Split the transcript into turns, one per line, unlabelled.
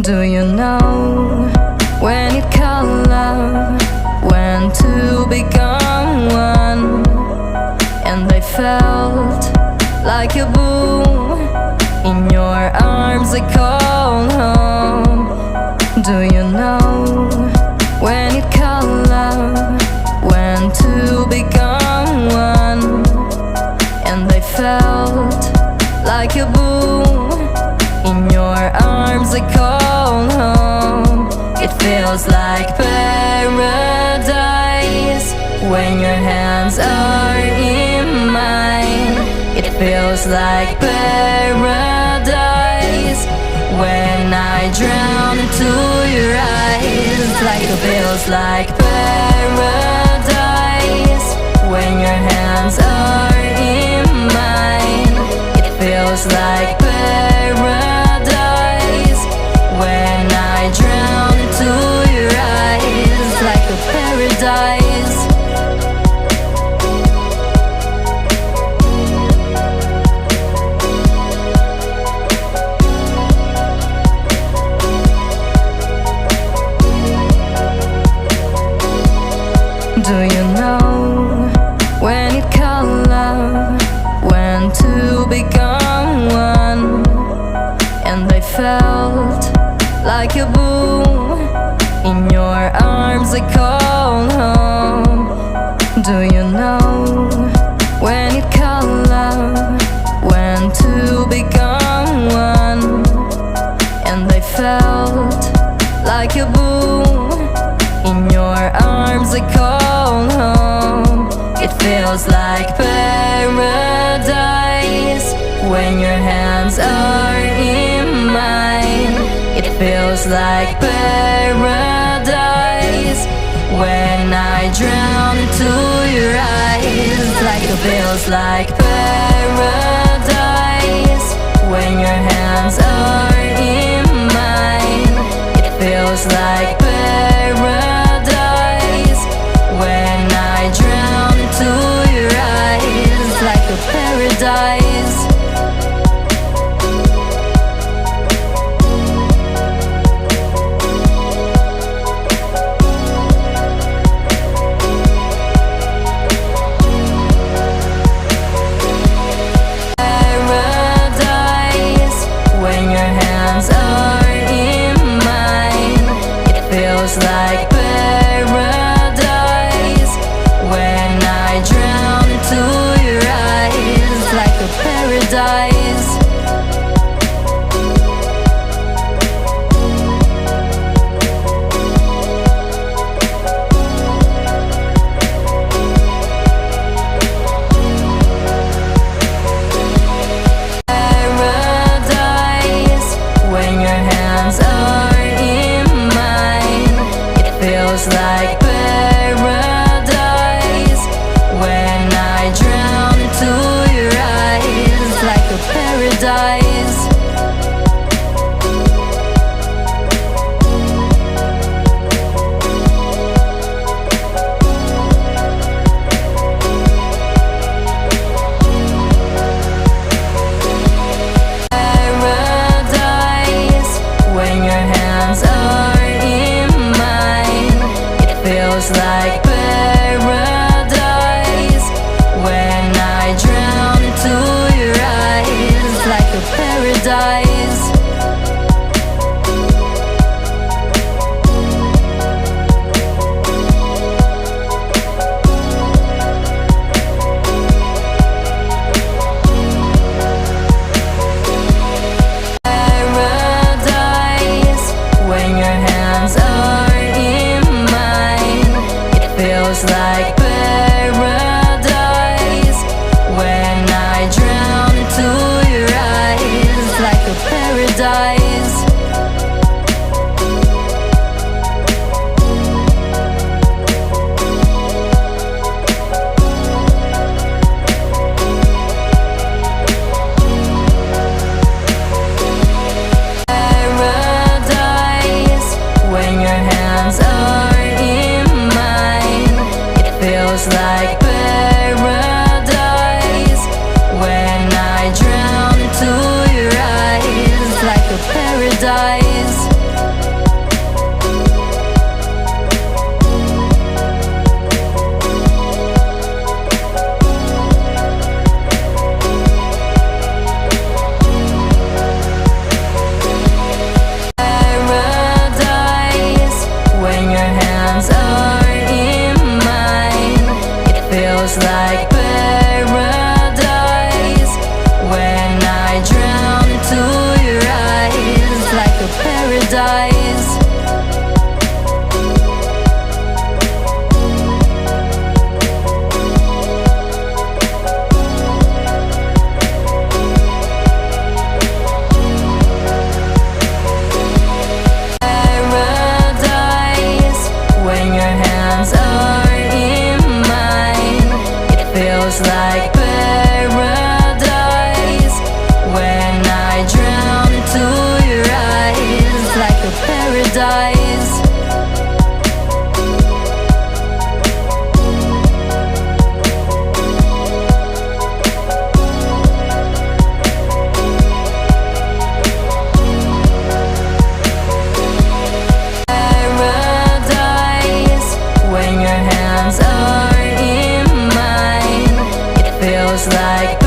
Do you know when it called love, when two become one? And I felt like a boom in your arms, I call home. Do you know when it called love, when two become one? And I felt like a boom in your arms, I call home. It feels like paradise when your hands are in mine. It feels like paradise when I drown into your eyes. Like it feels like paradise when your hands are in mine. It feels like paradise when I drown into your eyes. Like a paradise. Do you know when it called love, when two become one? And I felt like a boom in your arms, I call home. Do you know when it called love, when two become one? And I felt like a boom in your arms, I call home. It feels like paradise when your hands are in mine. It feels like paradise when I drown into your eyes. Like it feels like paradise when your hands are in mine. It feels like paradise when I drown into your eyes. Like a paradise. Paradise when your hands are in mine. almost like